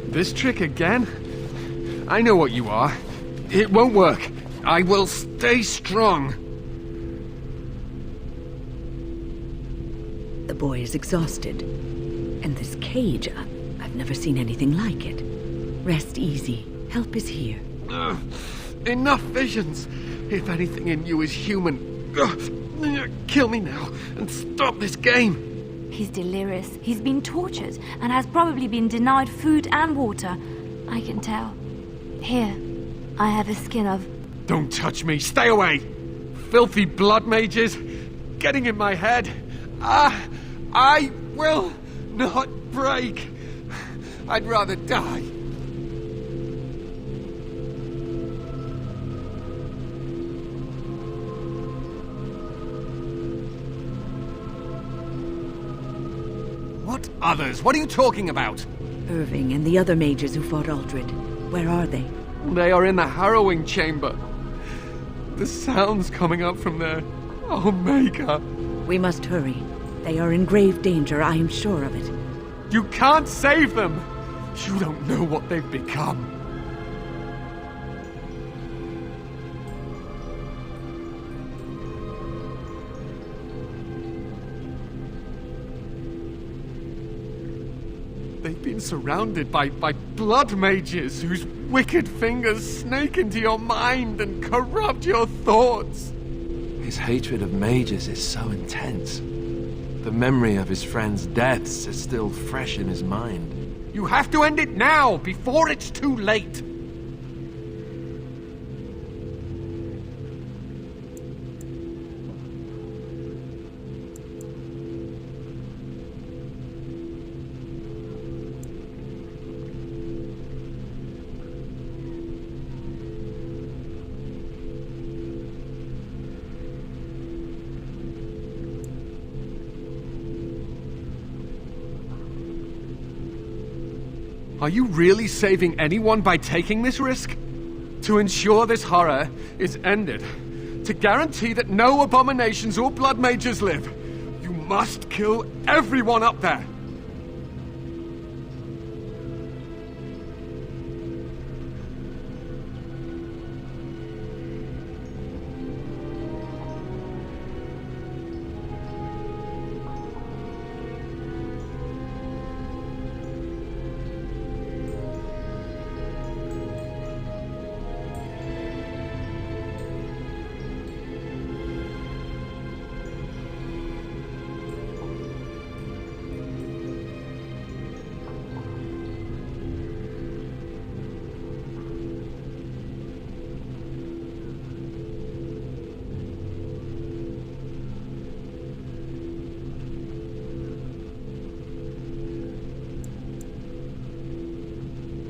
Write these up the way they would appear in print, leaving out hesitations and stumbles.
This trick again? I know what you are. It won't work. I will stay strong. The boy is exhausted. And this cage, I've never seen anything like it. Rest easy. Help is here. Enough visions. If anything in you is human, kill me now and stop this game. He's delirious. He's been tortured and has probably been denied food and water. I can tell. Here, I have a skin of... Don't touch me. Stay away. Filthy blood mages. Getting in my head. I will not break. I'd rather die. What others? What are you talking about? Irving and the other mages who fought Aldred. Where are they? They are in the harrowing chamber. The sounds coming up from there. Oh, Maker. We must hurry. They are in grave danger, I am sure of it. You can't save them! You don't know what they've become. They've been surrounded by blood mages whose wicked fingers snake into your mind and corrupt your thoughts. His hatred of mages is so intense. The memory of his friends' deaths is still fresh in his mind. You have to end it now, before it's too late. Are you really saving anyone by taking this risk? To ensure this horror is ended, to guarantee that no abominations or blood mages live, you must kill everyone up there.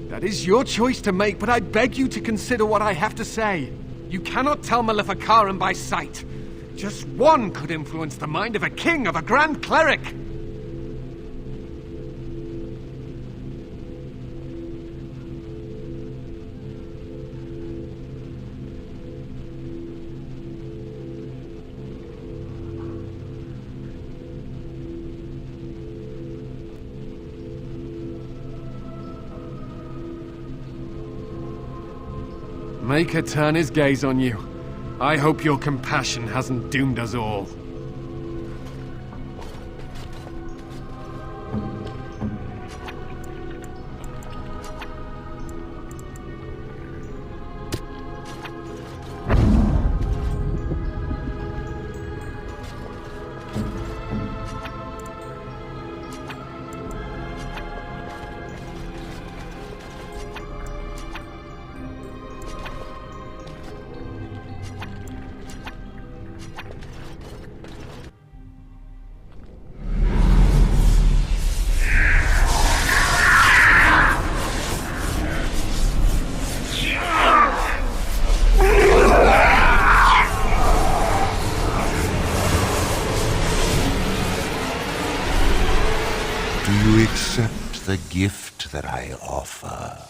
That is your choice to make, but I beg you to consider what I have to say. You cannot tell Maleficarum by sight. Just one could influence the mind of a king, of a grand cleric. Make her turn his gaze on you. I hope your compassion hasn't doomed us all. the gift that I offer.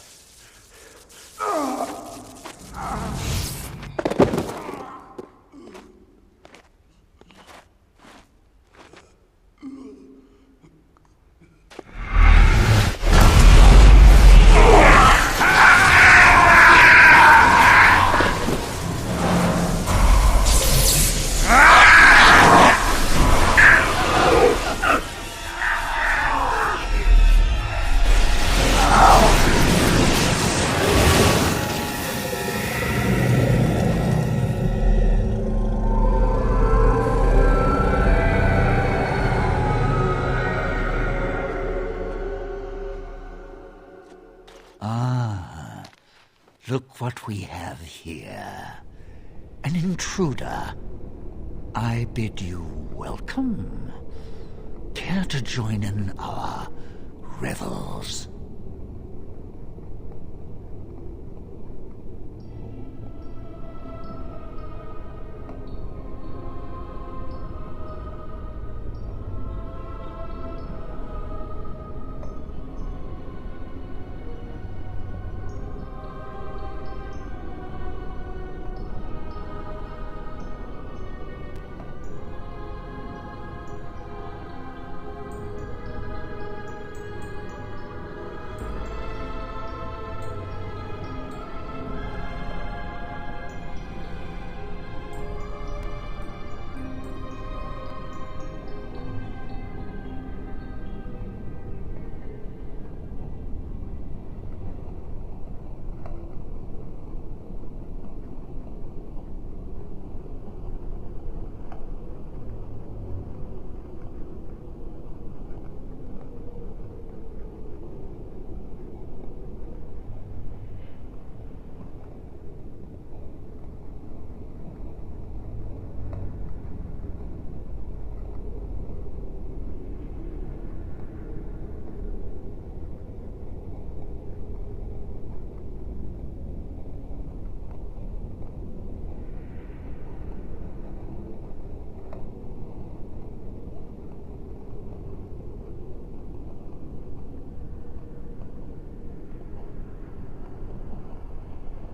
Look what we have here. An intruder. I bid you welcome. Care to join in our revels?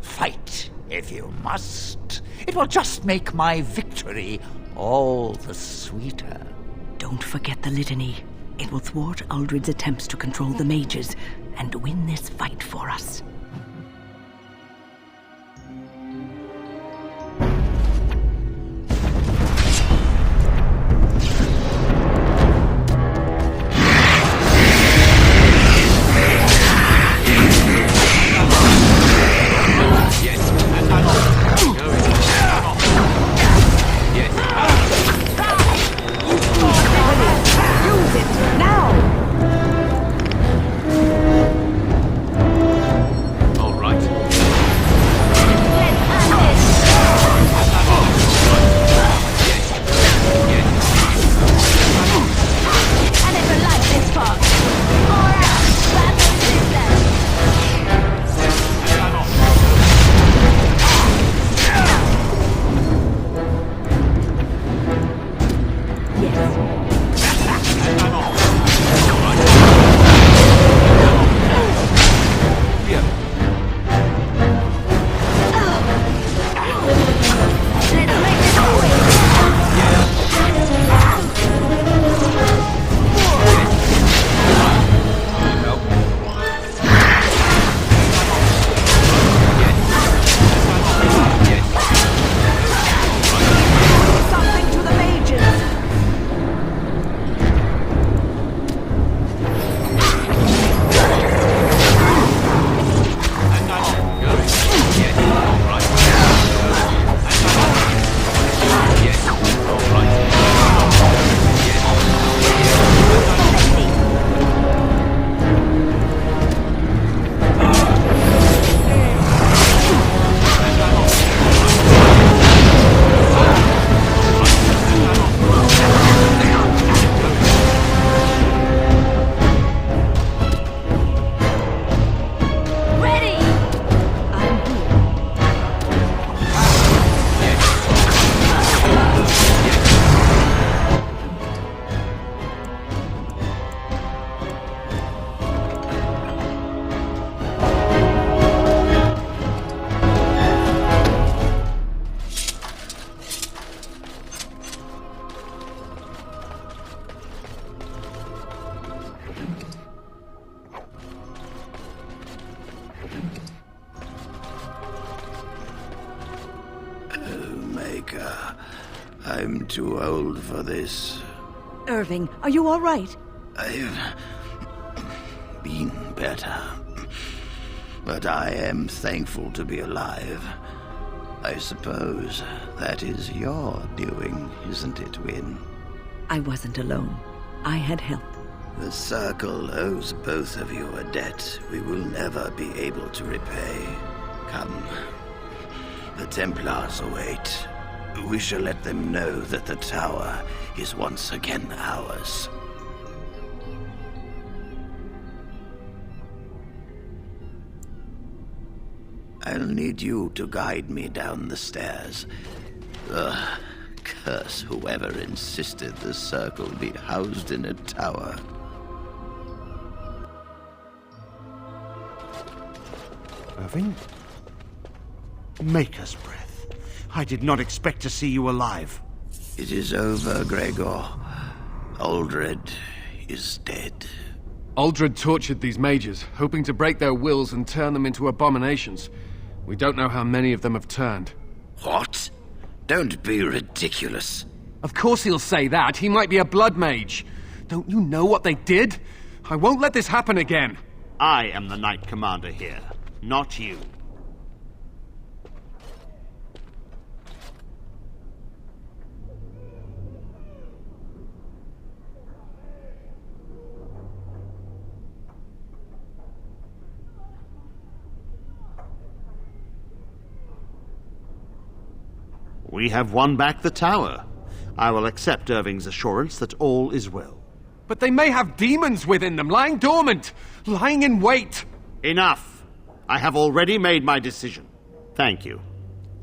Fight, if you must. It will just make my victory all the sweeter. Don't forget the litany. It will thwart Uldred's attempts to control the mages and win this fight for us. Maker. I'm too old for this. Irving, are you all right? I've been better. But I am thankful to be alive. I suppose that is your doing, isn't it, Wynne? I wasn't alone. I had help. The Circle owes both of you a debt we will never be able to repay. Come. The Templars await. We shall let them know that the tower is once again ours. I'll need you to guide me down the stairs. Ugh, curse whoever insisted the Circle be housed in a tower. Irving? Maker's breath. I did not expect to see you alive. It is over, Gregor. Aldred is dead. Aldred tortured these mages, hoping to break their wills and turn them into abominations. We don't know how many of them have turned. What? Don't be ridiculous. Of course he'll say that. He might be a blood mage. Don't you know what they did? I won't let this happen again. I am the Knight Commander here, not you. We have won back the tower. I will accept Irving's assurance that all is well. But they may have demons within them, lying dormant, lying in wait. Enough! I have already made my decision. Thank you.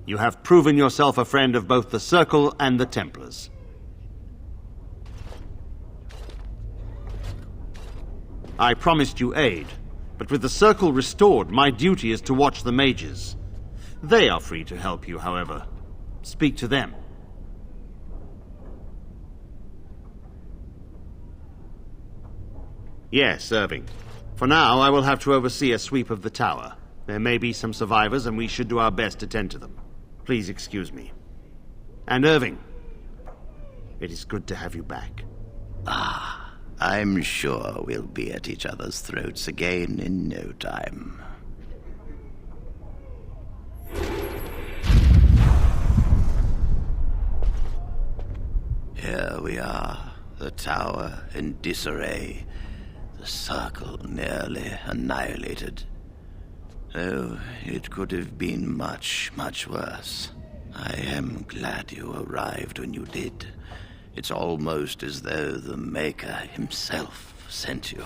You have proven yourself a friend of both the Circle and the Templars. I promised you aid, but with the Circle restored, my duty is to watch the mages. They are free to help you, however. Speak to them. Yes, Irving. For now, I will have to oversee a sweep of the tower. There may be some survivors, and we should do our best to tend to them. Please excuse me. And Irving, it is good to have you back. I'm sure we'll be at each other's throats again in no time. Here we are, the tower in disarray, the Circle nearly annihilated. Oh, it could have been much, much worse. I am glad you arrived when you did. It's almost as though the Maker himself sent you.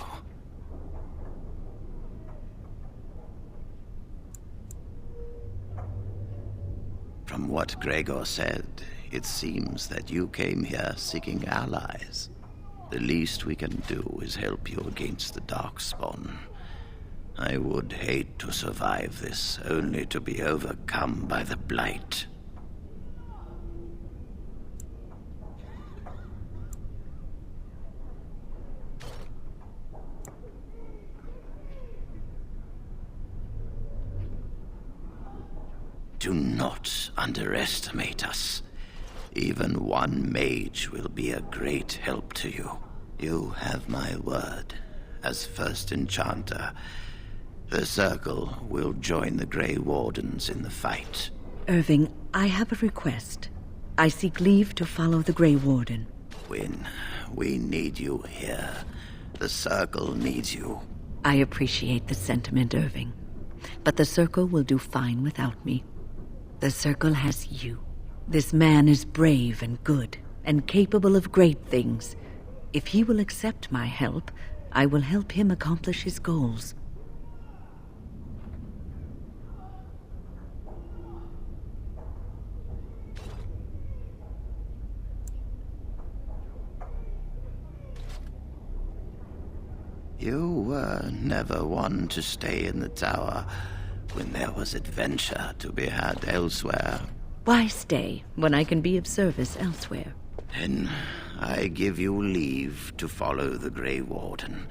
From what Gregor said, it seems that you came here seeking allies. The least we can do is help you against the Darkspawn. I would hate to survive this, only to be overcome by the Blight. Do not underestimate us. Even one mage will be a great help to you. You have my word. As first enchanter, the Circle will join the Grey Wardens in the fight. Irving, I have a request. I seek leave to follow the Grey Warden. Wynne, we need you here. The Circle needs you. I appreciate the sentiment, Irving. But the Circle will do fine without me. The Circle has you. This man is brave and good, and capable of great things. If he will accept my help, I will help him accomplish his goals. You were never one to stay in the tower when there was adventure to be had elsewhere. Why stay when I can be of service elsewhere? Then I give you leave to follow the Grey Warden.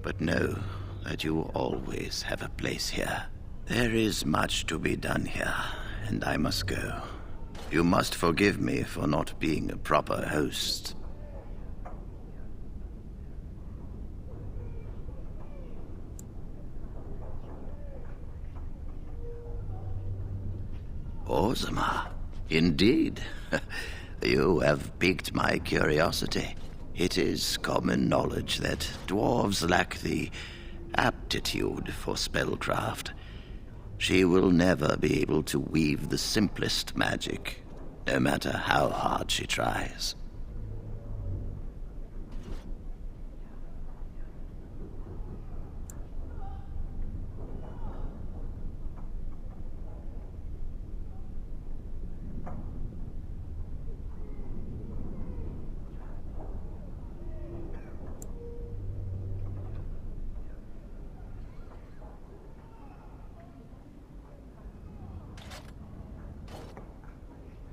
But know that you always have a place here. There is much to be done here, and I must go. You must forgive me for not being a proper host. Ozma, indeed. You have piqued my curiosity. It is common knowledge that dwarves lack the aptitude for spellcraft. She will never be able to weave the simplest magic, no matter how hard she tries.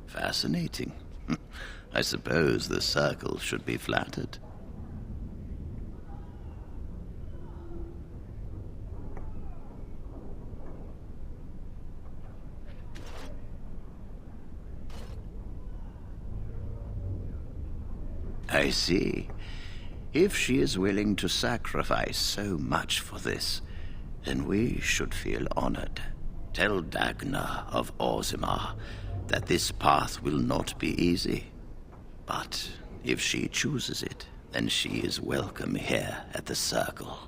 Fascinating. I suppose the circle should be flattered. I see. If she is willing to sacrifice so much for this, then we should feel honored. Tell Dagna of Orzammar that this path will not be easy. But if she chooses it, then she is welcome here at the Circle.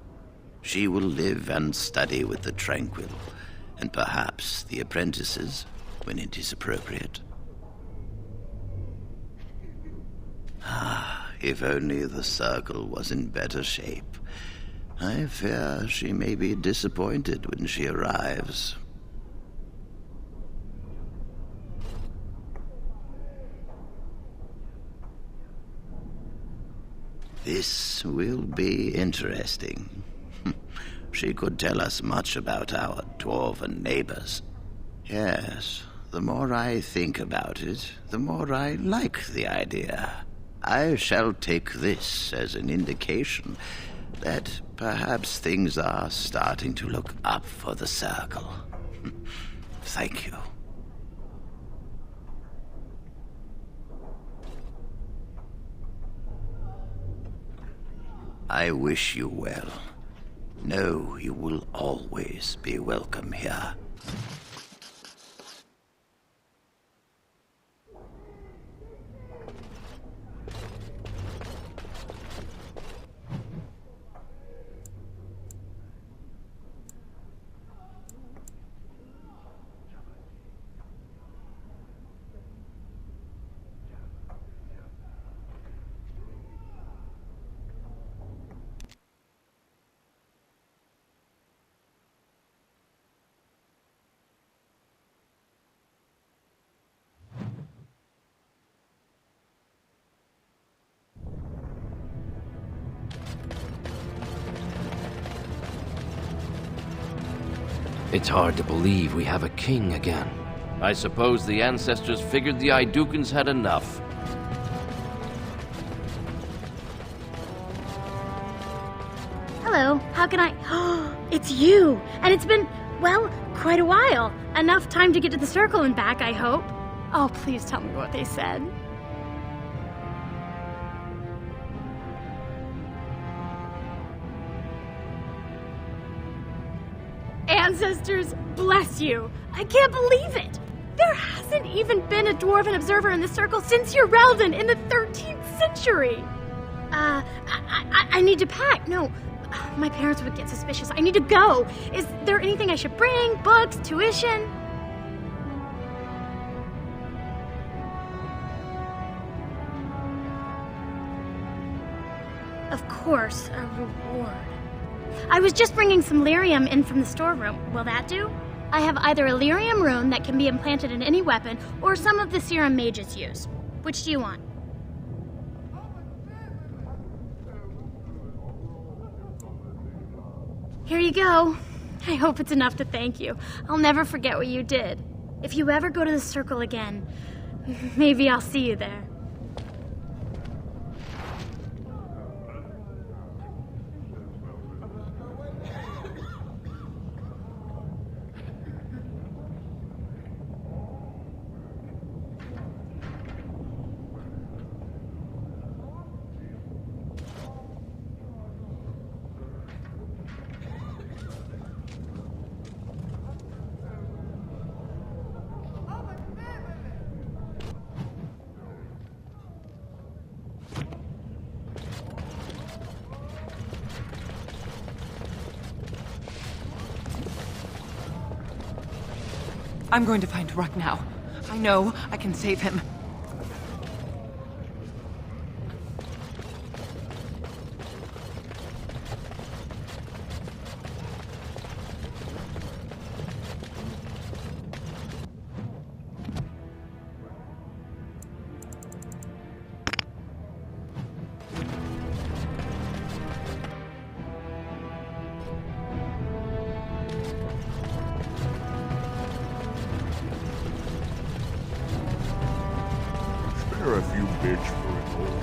She will live and study with the Tranquil, and perhaps the apprentices, when it is appropriate. If only the Circle was in better shape. I fear she may be disappointed when she arrives. This will be interesting. She could tell us much about our dwarven neighbors. Yes, the more I think about it, the more I like the idea. I shall take this as an indication that perhaps things are starting to look up for the Circle. Thank you. I wish you well. Know you will always be welcome here. It's hard to believe we have a king again. I suppose the ancestors figured the Idukans had enough. Hello, how can I... It's you! And it's been, well, quite a while. Enough time to get to the Circle and back, I hope. Oh, please tell me what they said. Ancestors, bless you! I can't believe it! There hasn't even been a dwarven observer in the Circle since your Relden in the 13th century! I need to pack. No, my parents would get suspicious. I need to go. Is there anything I should bring? Books? Tuition? Of course, a reward. I was just bringing some lyrium in from the storeroom. Will that do? I have either a lyrium rune that can be implanted in any weapon, or some of the serum mages use. Which do you want? Here you go. I hope it's enough to thank you. I'll never forget what you did. If you ever go to the Circle again, maybe I'll see you there. I'm going to find Ruck now. I know I can save him. Spare a few bits for it all.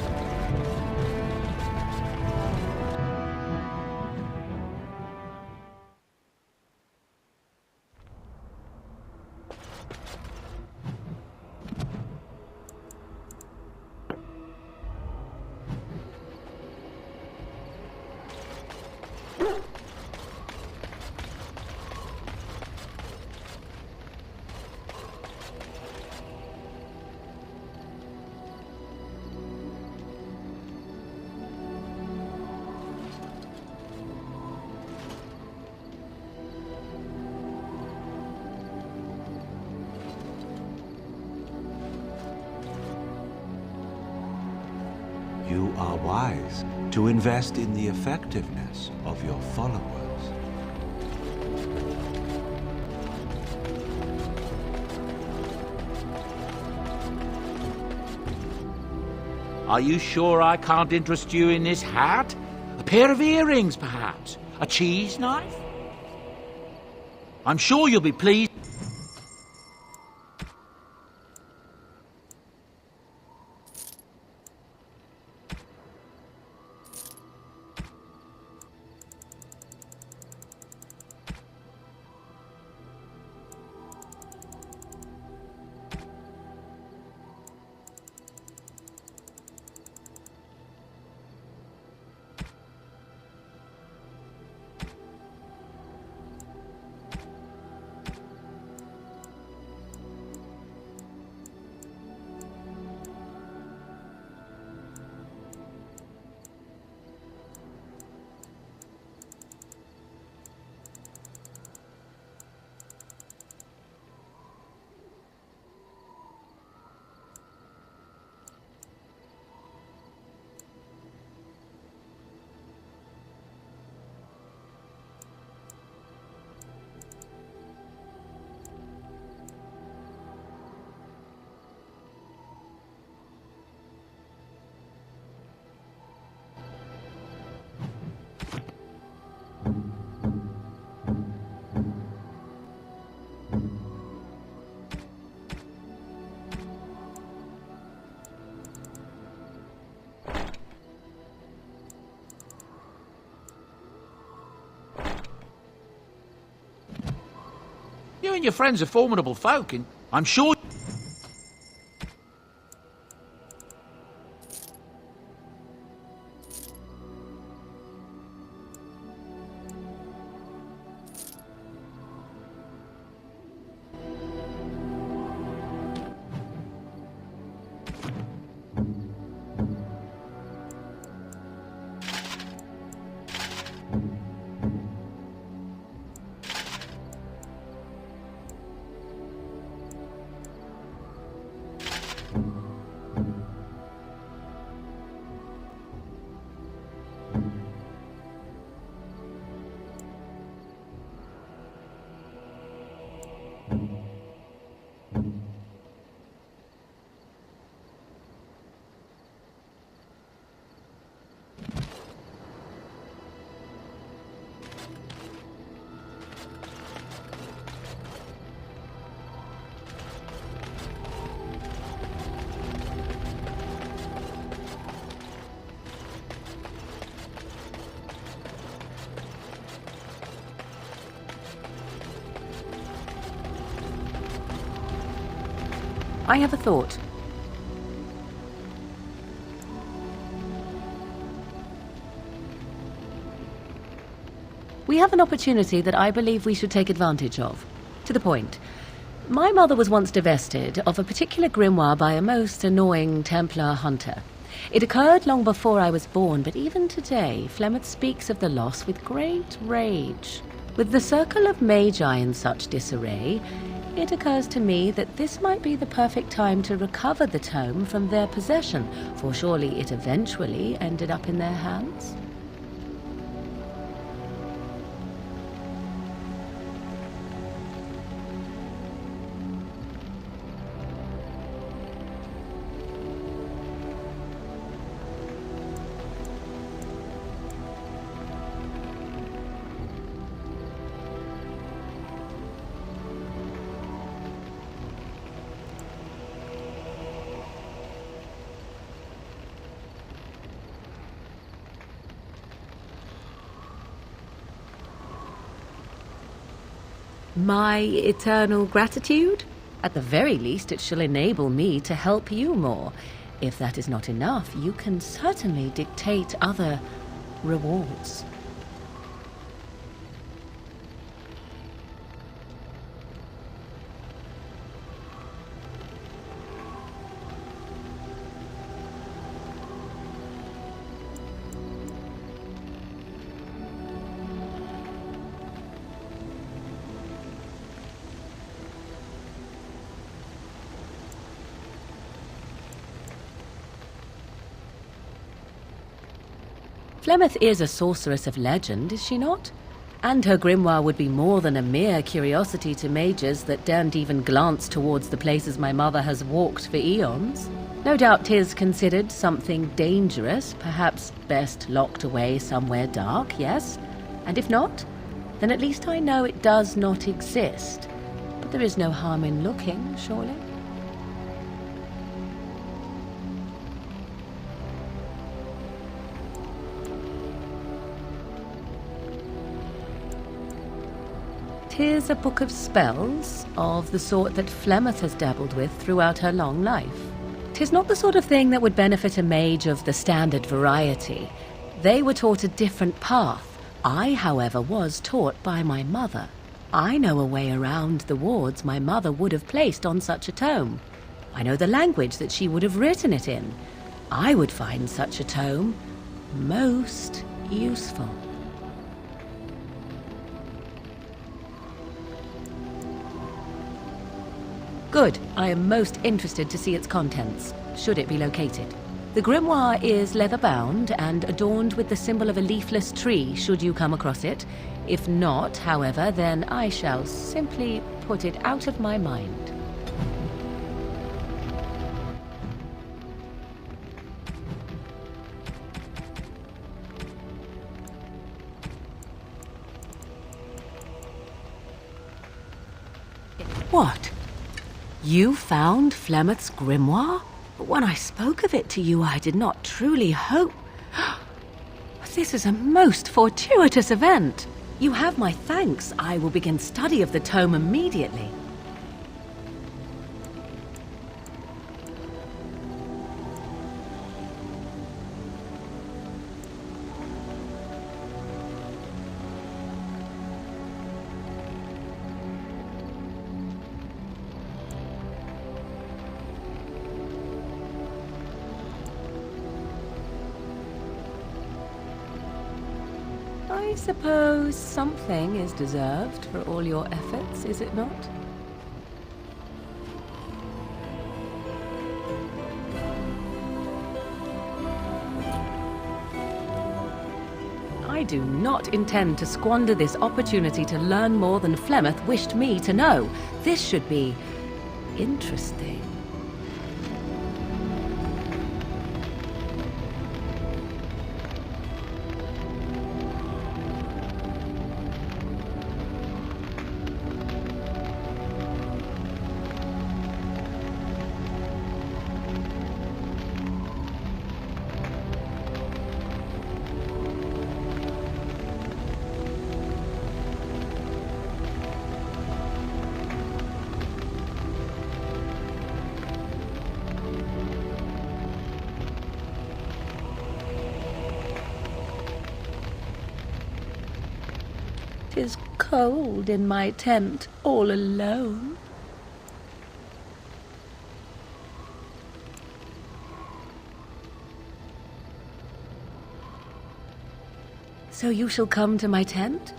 You are wise to invest in the effectiveness of your followers. Are you sure I can't interest you in this hat? A pair of earrings, perhaps? A cheese knife? I'm sure you'll be pleased. You and your friends are formidable folk, and I'm sure... I have a thought. We have an opportunity that I believe we should take advantage of. To the point. My mother was once divested of a particular grimoire by a most annoying Templar hunter. It occurred long before I was born, but even today, Flemeth speaks of the loss with great rage. With the circle of magi in such disarray, it occurs to me that this might be the perfect time to recover the tome from their possession, for surely it eventually ended up in their hands. My eternal gratitude? At the very least, it shall enable me to help you more. If that is not enough, you can certainly dictate other rewards. Flemeth is a sorceress of legend, is she not? And her grimoire would be more than a mere curiosity to mages that daren't even glance towards the places my mother has walked for eons. No doubt 'tis considered something dangerous, perhaps best locked away somewhere dark, yes? And if not, then at least I know it does not exist. But there is no harm in looking, surely? Tis a book of spells, of the sort that Flemeth has dabbled with throughout her long life. 'Tis not the sort of thing that would benefit a mage of the standard variety. They were taught a different path. I, however, was taught by my mother. I know a way around the wards my mother would have placed on such a tome. I know the language that she would have written it in. I would find such a tome most useful. Good. I am most interested to see its contents, should it be located. The grimoire is leather-bound and adorned with the symbol of a leafless tree, should you come across it. If not, however, then I shall simply put it out of my mind. What? You found Flemeth's grimoire? But when I spoke of it to you, I did not truly hope... This is a most fortuitous event. You have my thanks. I will begin study of the tome immediately. I suppose something is deserved for all your efforts, is it not? I do not intend to squander this opportunity to learn more than Flemeth wished me to know. This should be interesting. It is cold in my tent, all alone. So you shall come to my tent?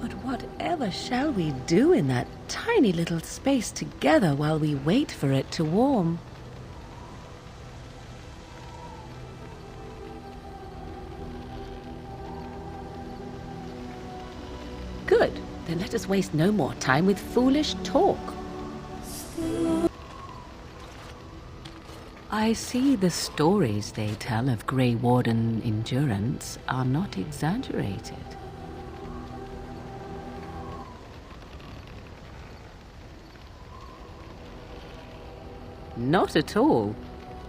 But what Whatever shall we do in that tiny little space together while we wait for it to warm? Good. Then let us waste no more time with foolish talk. I see the stories they tell of Grey Warden endurance are not exaggerated. Not at all.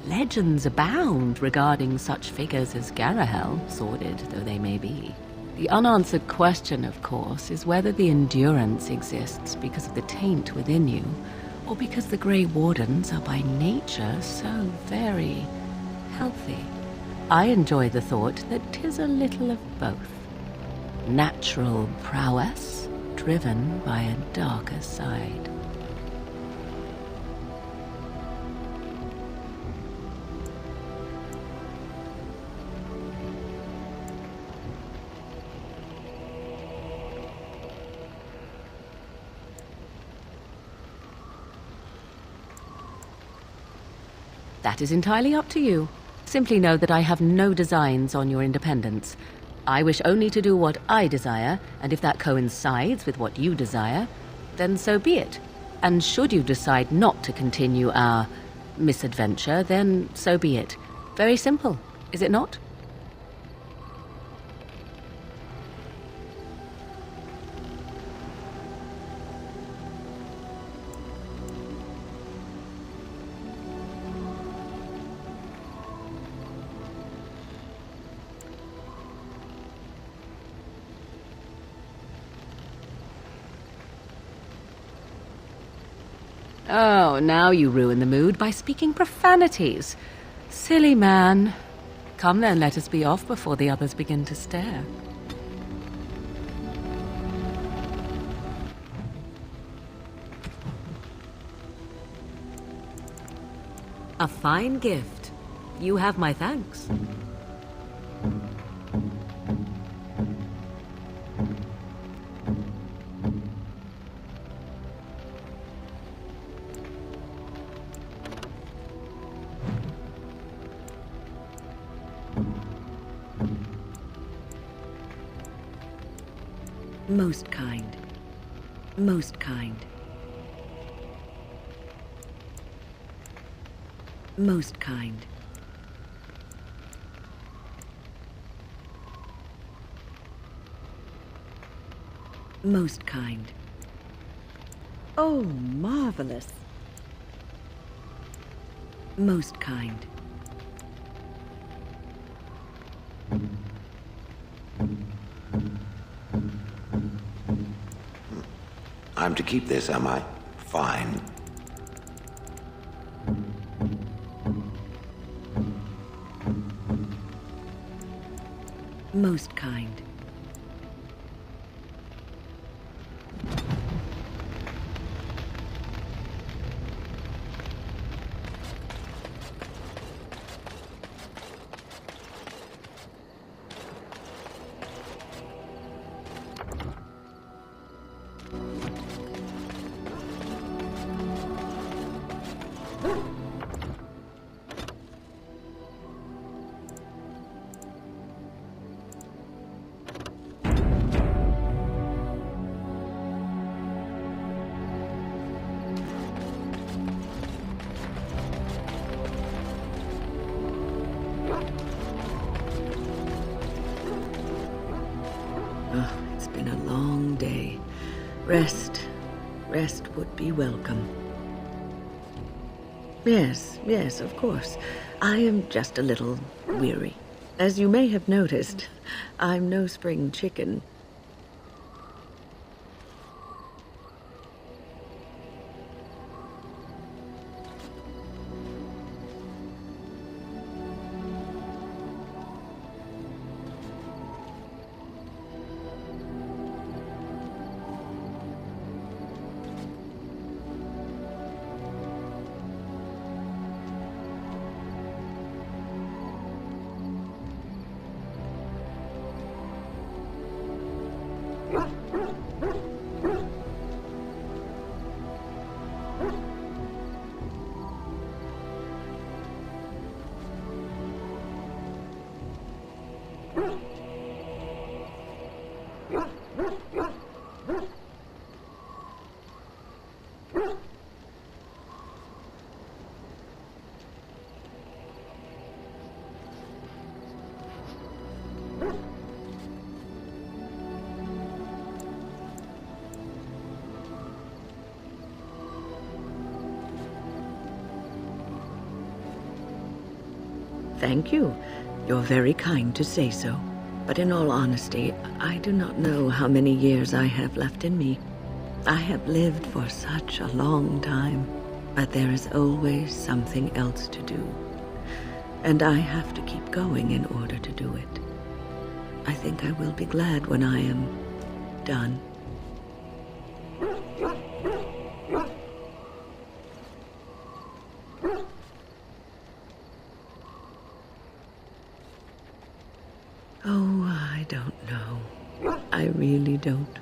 Legends abound regarding such figures as Garahel, sordid though they may be. The unanswered question, of course, is whether the endurance exists because of the taint within you, or because the Grey Wardens are by nature so very healthy. I enjoy the thought that 'tis a little of both. Natural prowess, driven by a darker side. That is entirely up to you. Simply know that I have no designs on your independence. I wish only to do what I desire, and if that coincides with what you desire, then so be it. And should you decide not to continue our misadventure, then so be it. Very simple, is it not? Oh, now you ruin the mood by speaking profanities. Silly man. Come then, let us be off before the others begin to stare. A fine gift. You have my thanks. Most kind. Most kind. Most kind. Most kind. Oh, marvelous. Most kind. I'm to keep this, am I? Fine. Most kind. It's been a long day. Rest would be welcome. Yes, of course. I am just a little weary. As you may have noticed, I'm no spring chicken. Thank you. You're very kind to say so. But in all honesty, I do not know how many years I have left in me. I have lived for such a long time, but there is always something else to do. And I have to keep going in order to do it. I think I will be glad when I am done. Oh, I don't know. I really don't.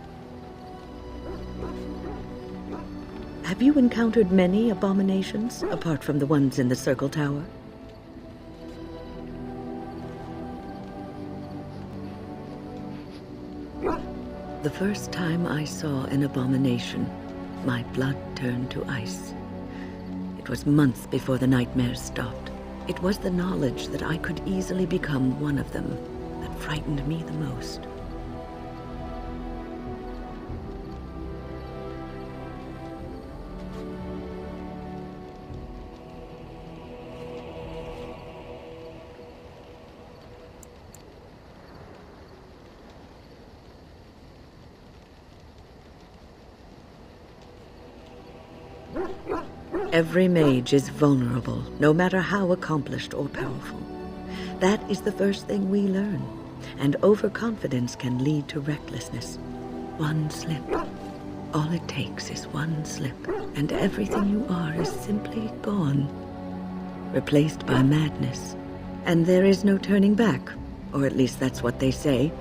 Have you encountered many abominations, apart from the ones in the Circle Tower? The first time I saw an abomination, my blood turned to ice. It was months before the nightmares stopped. It was the knowledge that I could easily become one of them that frightened me the most. Every mage is vulnerable, no matter how accomplished or powerful. That is the first thing we learn, and overconfidence can lead to recklessness. One slip. All it takes is one slip, and everything you are is simply gone, replaced by madness. And there is no turning back, or at least that's what they say.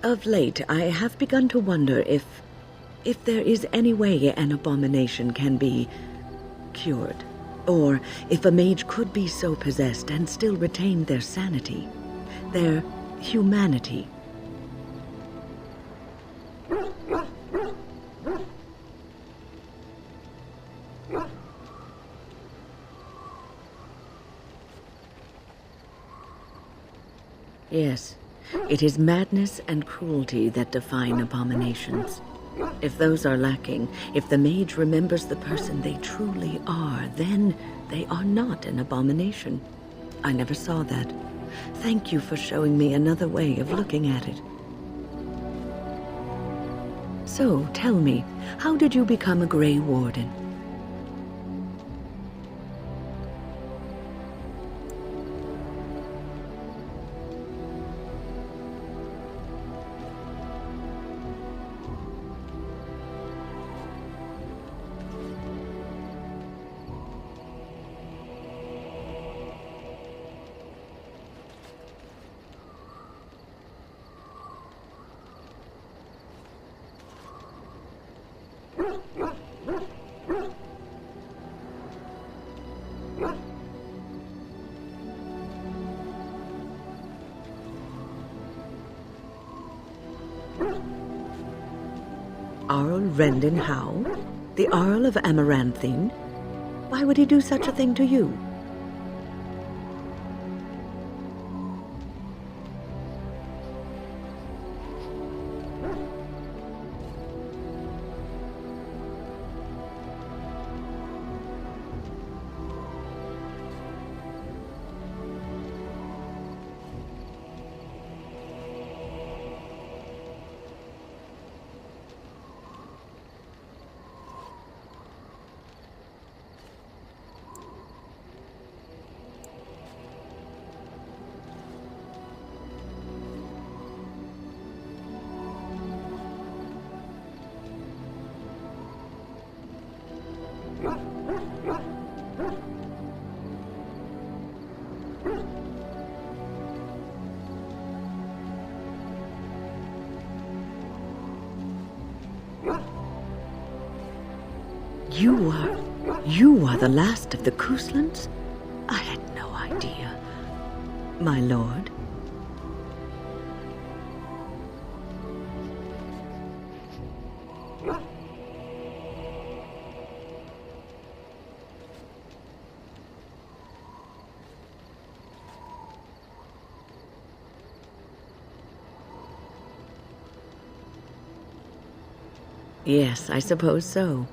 Of late, I have begun to wonder if there is any way an abomination can be cured, or if a mage could be so possessed and still retain their sanity, their humanity. Yes. It is madness and cruelty that define abominations. If those are lacking, if the mage remembers the person they truly are, then they are not an abomination. I never saw that. Thank you for showing me another way of looking at it. So, tell me, how did you become a Grey Warden? Arl Rendon Howe? The Earl of Amaranthine? Why would he do such a thing to you? You are the last of the Kuslands? I had no idea. My lord? Yes, I suppose so.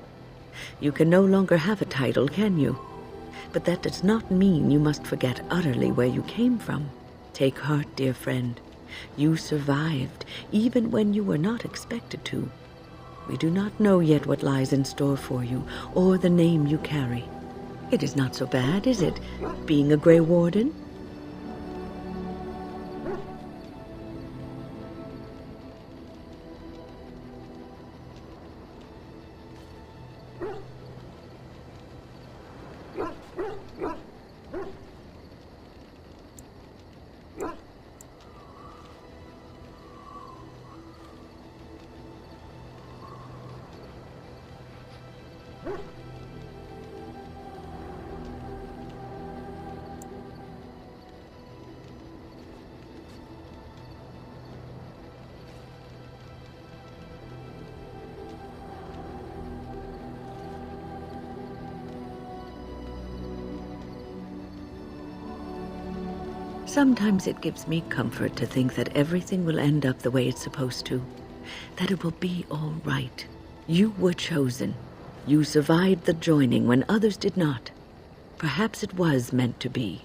You can no longer have a title, can you? But that does not mean you must forget utterly where you came from. Take heart, dear friend. You survived, even when you were not expected to. We do not know yet what lies in store for you, or the name you carry. It is not so bad, is it, being a Grey Warden? Sometimes it gives me comfort to think that everything will end up the way it's supposed to. That it will be all right. You were chosen. You survived the joining when others did not. Perhaps it was meant to be.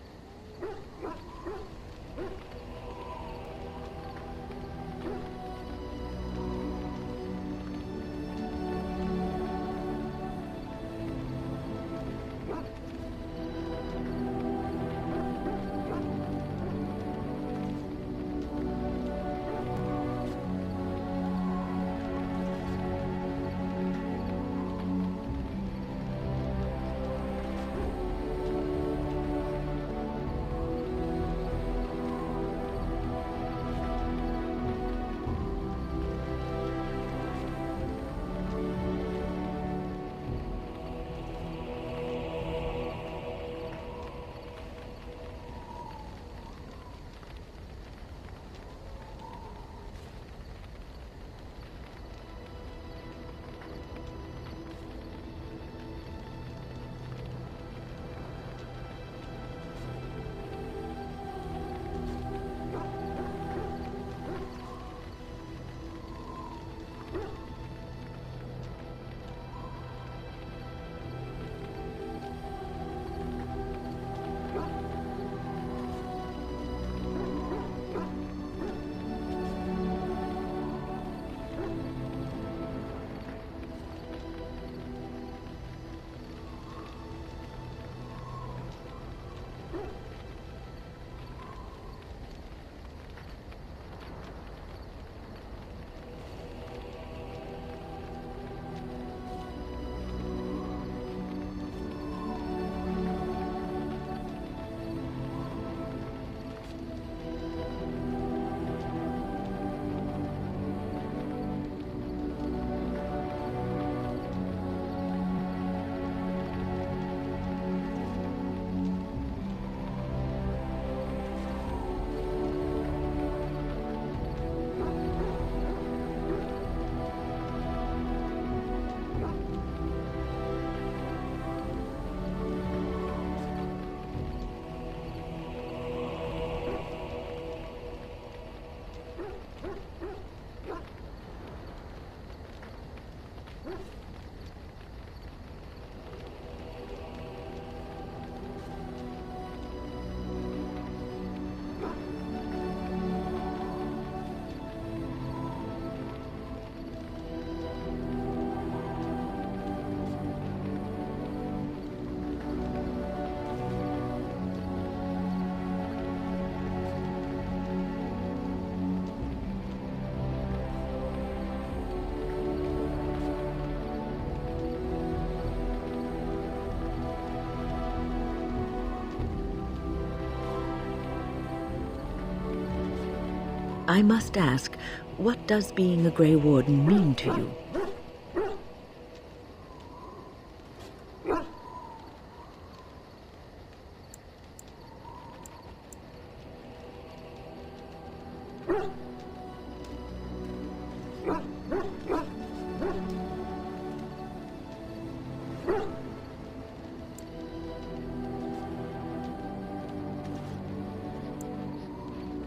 I must ask, what does being a Grey Warden mean to you?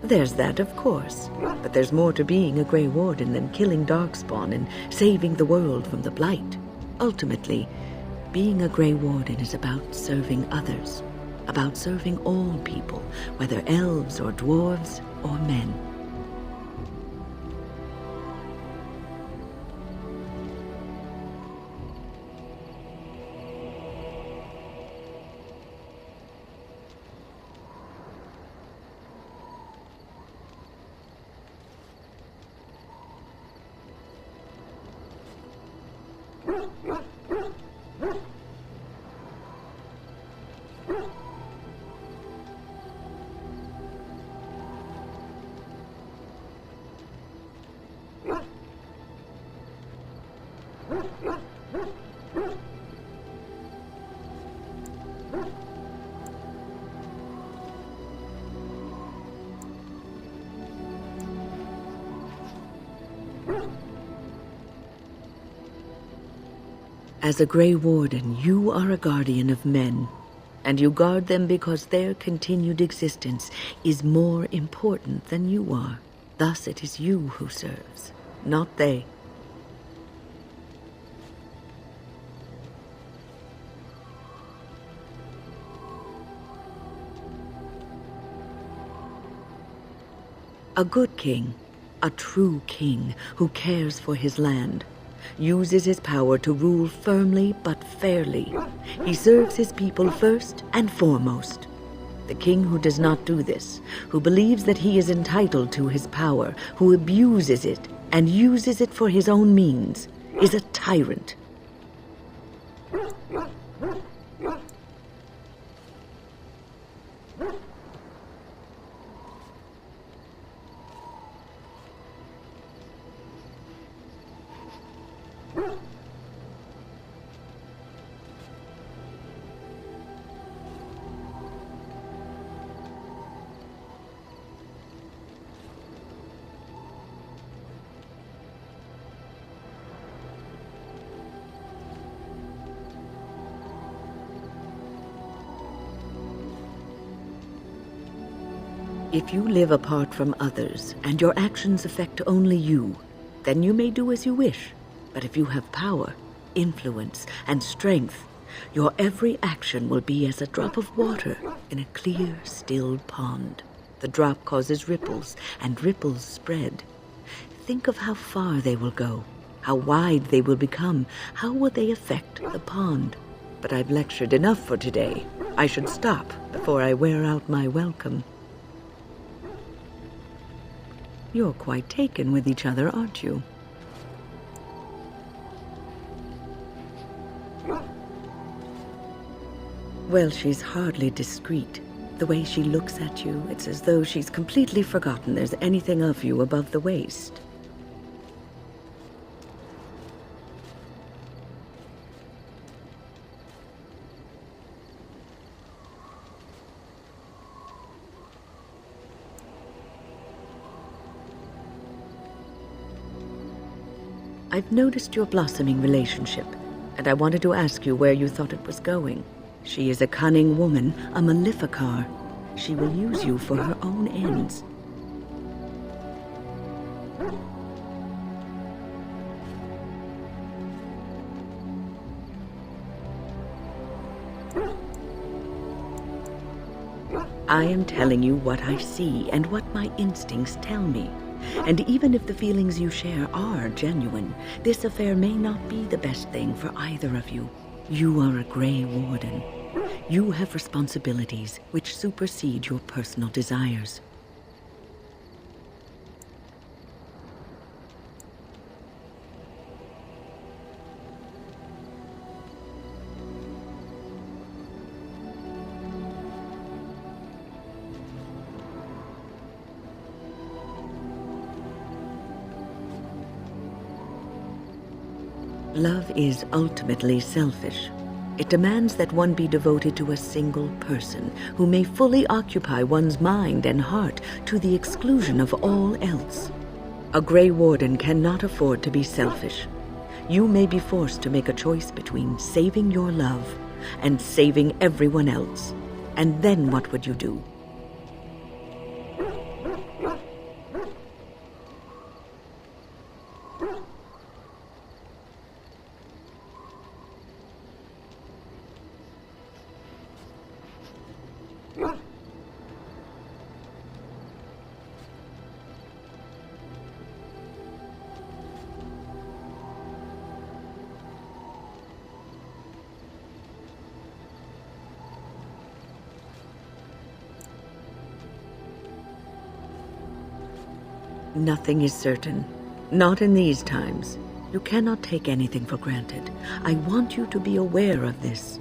There's that, of course. But there's more to being a Grey Warden than killing Darkspawn and saving the world from the Blight. Ultimately, being a Grey Warden is about serving others. About serving all people, whether elves or dwarves or men. As a Grey Warden, you are a guardian of men, and you guard them because their continued existence is more important than you are. Thus it is you who serves, not they. A good king, a true king who cares for his land, uses his power to rule firmly but fairly. He serves his people first and foremost. The king who does not do this, who believes that he is entitled to his power, who abuses it and uses it for his own means, is a tyrant. If you live apart from others, and your actions affect only you, then you may do as you wish. But if you have power, influence, and strength, your every action will be as a drop of water in a clear, still pond. The drop causes ripples, and ripples spread. Think of how far they will go, how wide they will become, how will they affect the pond. But I've lectured enough for today. I should stop before I wear out my welcome. You're quite taken with each other, aren't you? Well, she's hardly discreet. The way she looks at you, it's as though she's completely forgotten there's anything of you above the waist. I've noticed your blossoming relationship, and I wanted to ask you where you thought it was going. She is a cunning woman, a Maleficar. She will use you for her own ends. I am telling you what I see and what my instincts tell me. And even if the feelings you share are genuine, this affair may not be the best thing for either of you. You are a Grey Warden. You have responsibilities which supersede your personal desires. Love is ultimately selfish. It demands that one be devoted to a single person who may fully occupy one's mind and heart to the exclusion of all else. A Grey Warden cannot afford to be selfish. You may be forced to make a choice between saving your love and saving everyone else. And then what would you do? Nothing is certain. Not in these times. You cannot take anything for granted. I want you to be aware of this.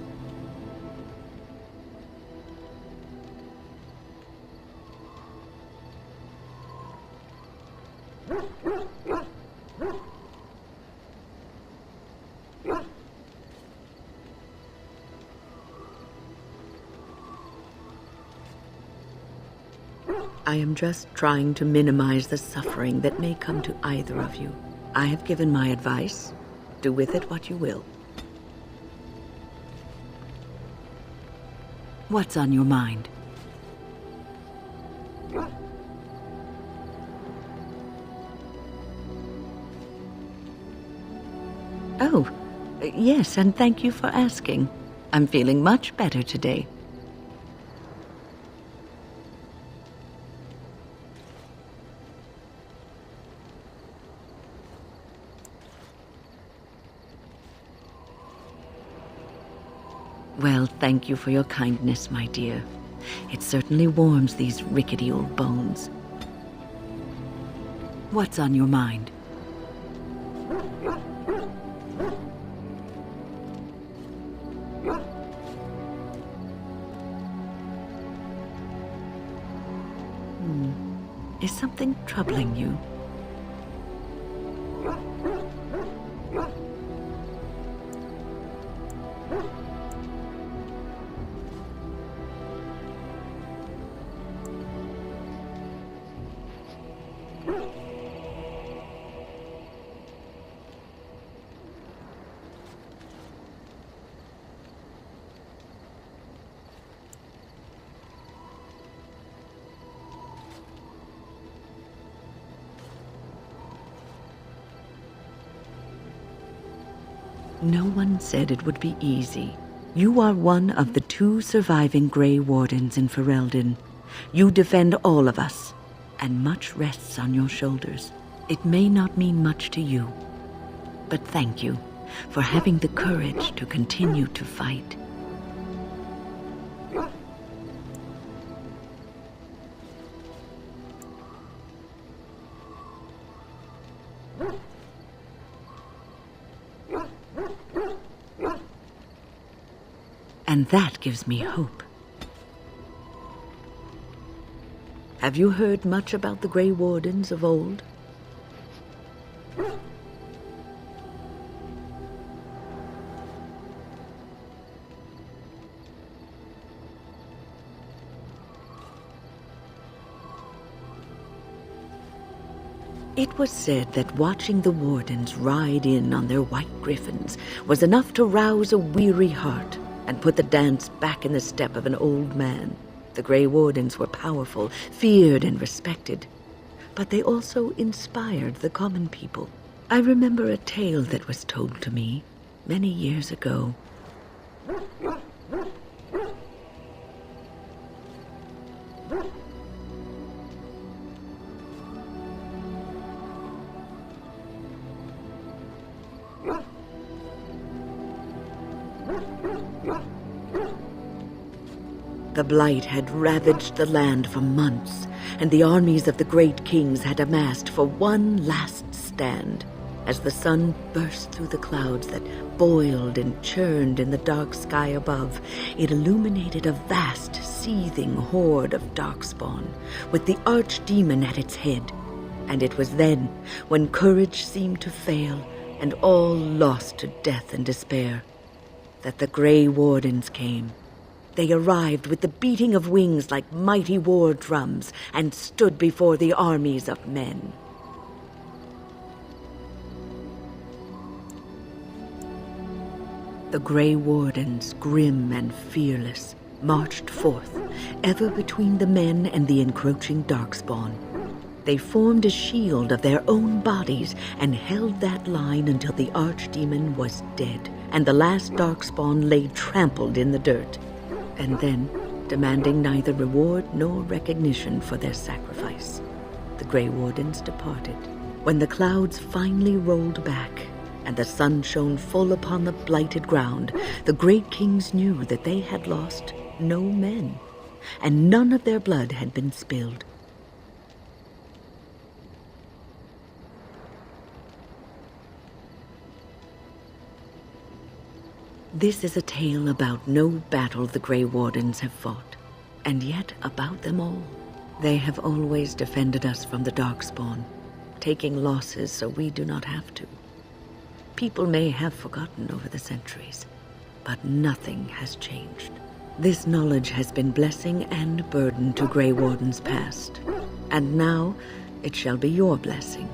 I am just trying to minimize the suffering that may come to either of you. I have given my advice. Do with it what you will. What's on your mind? Oh, yes, and thank you for asking. I'm feeling much better today. Well, thank you for your kindness, my dear. It certainly warms these rickety old bones. What's on your mind? Is something troubling you? No one said it would be easy. You are one of the 2 surviving Grey Wardens in Ferelden. You defend all of us, and much rests on your shoulders. It may not mean much to you, but thank you for having the courage to continue to fight. And that gives me hope. Have you heard much about the Grey Wardens of old? It was said that watching the Wardens ride in on their white griffins was enough to rouse a weary heart and put the dance back in the step of an old man. The Grey Wardens were powerful, feared and respected, but they also inspired the common people. I remember a tale that was told to me many years ago. The Blight had ravaged the land for months, and the armies of the great kings had amassed for one last stand. As the sun burst through the clouds that boiled and churned in the dark sky above, it illuminated a vast, seething horde of darkspawn, with the archdemon at its head. And it was then, when courage seemed to fail, and all lost to death and despair, that the Grey Wardens came. They arrived with the beating of wings like mighty war drums and stood before the armies of men. The Grey Wardens, grim and fearless, marched forth, ever between the men and the encroaching Darkspawn. They formed a shield of their own bodies and held that line until the Archdemon was dead and the last Darkspawn lay trampled in the dirt. And then, demanding neither reward nor recognition for their sacrifice, the Grey Wardens departed. When the clouds finally rolled back and the sun shone full upon the blighted ground, the great kings knew that they had lost no men, and none of their blood had been spilled. This is a tale about no battle the Grey Wardens have fought, and yet about them all. They have always defended us from the Darkspawn, taking losses so we do not have to. People may have forgotten over the centuries, but nothing has changed. This knowledge has been blessing and burden to Grey Wardens past, and now it shall be your blessing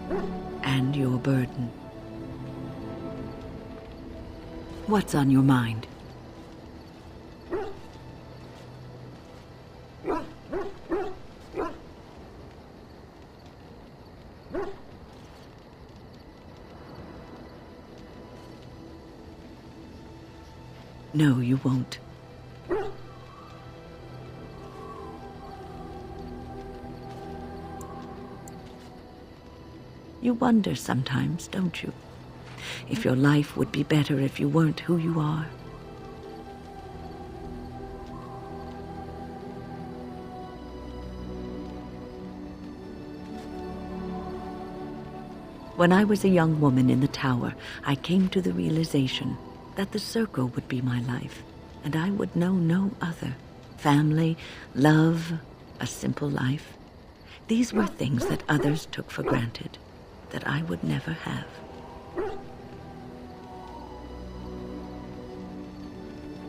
and your burden. What's on your mind? No, you won't. You wonder sometimes, don't you? If your life would be better if you weren't who you are. When I was a young woman in the tower, I came to the realization that the circle would be my life, and I would know no other. Family, love, a simple life. These were things that others took for granted, that I would never have.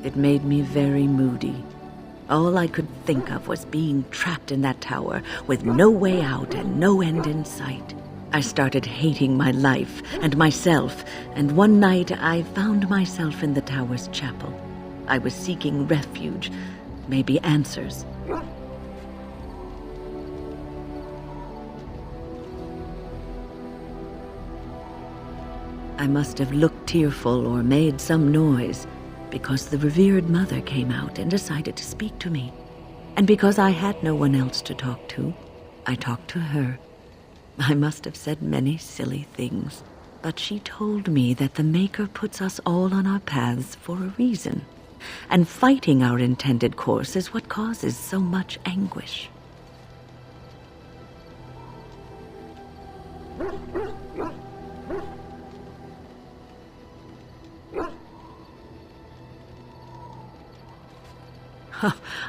It made me very moody. All I could think of was being trapped in that tower with no way out and no end in sight. I started hating my life and myself, and one night I found myself in the tower's chapel. I was seeking refuge, maybe answers. I must have looked tearful or made some noise, because the revered mother came out and decided to speak to me. And because I had no one else to talk to, I talked to her. I must have said many silly things, but she told me that the Maker puts us all on our paths for a reason, and fighting our intended course is what causes so much anguish.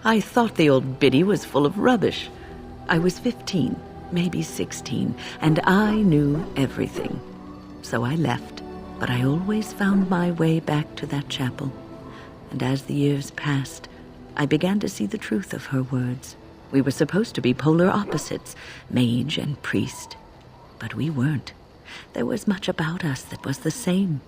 I thought the old biddy was full of rubbish. I was 15, maybe 16, and I knew everything. So I left, but I always found my way back to that chapel. And as the years passed, I began to see the truth of her words. We were supposed to be polar opposites, mage and priest. But we weren't. There was much about us that was the same.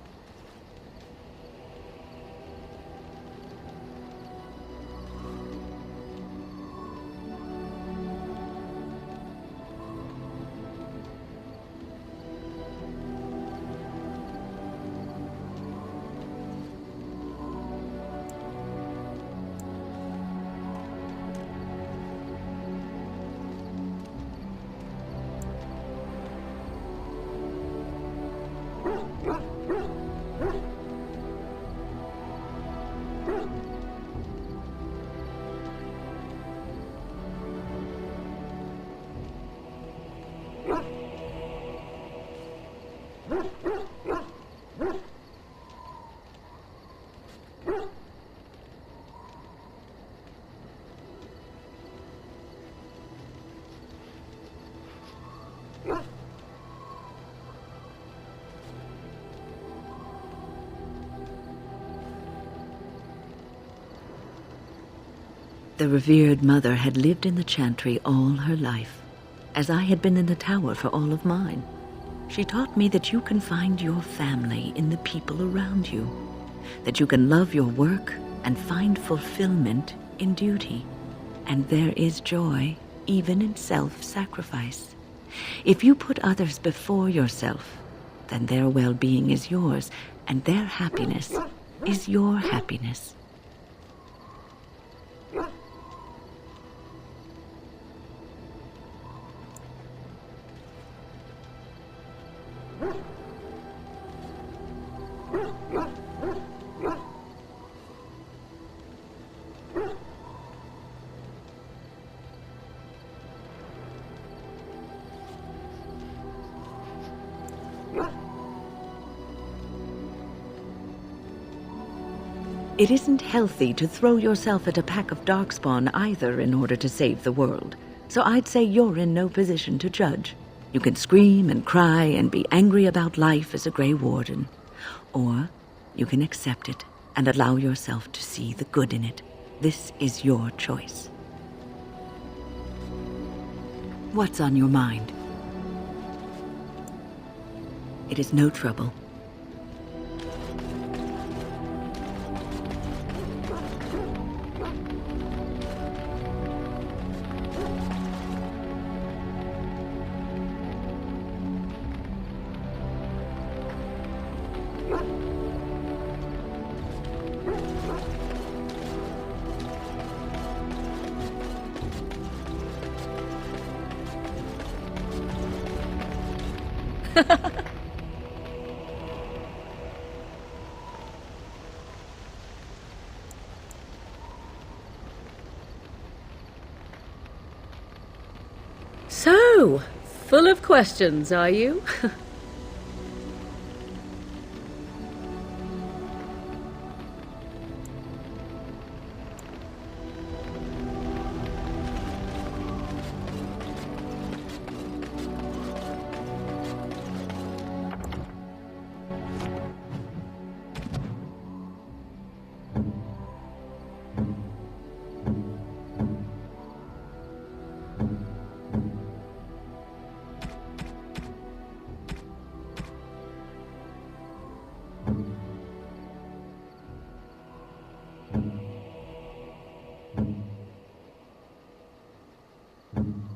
The revered mother had lived in the chantry all her life, as I had been in the tower for all of mine. She taught me that you can find your family in the people around you, that you can love your work and find fulfillment in duty, and there is joy even in self-sacrifice. If you put others before yourself, then their well-being is yours, and their happiness is your happiness. It isn't healthy to throw yourself at a pack of darkspawn either in order to save the world, so I'd say you're in no position to judge. You can scream and cry and be angry about life as a Grey Warden, or you can accept it and allow yourself to see the good in it. This is your choice. What's on your mind? It is no trouble. So, full of questions, are you? Thank you.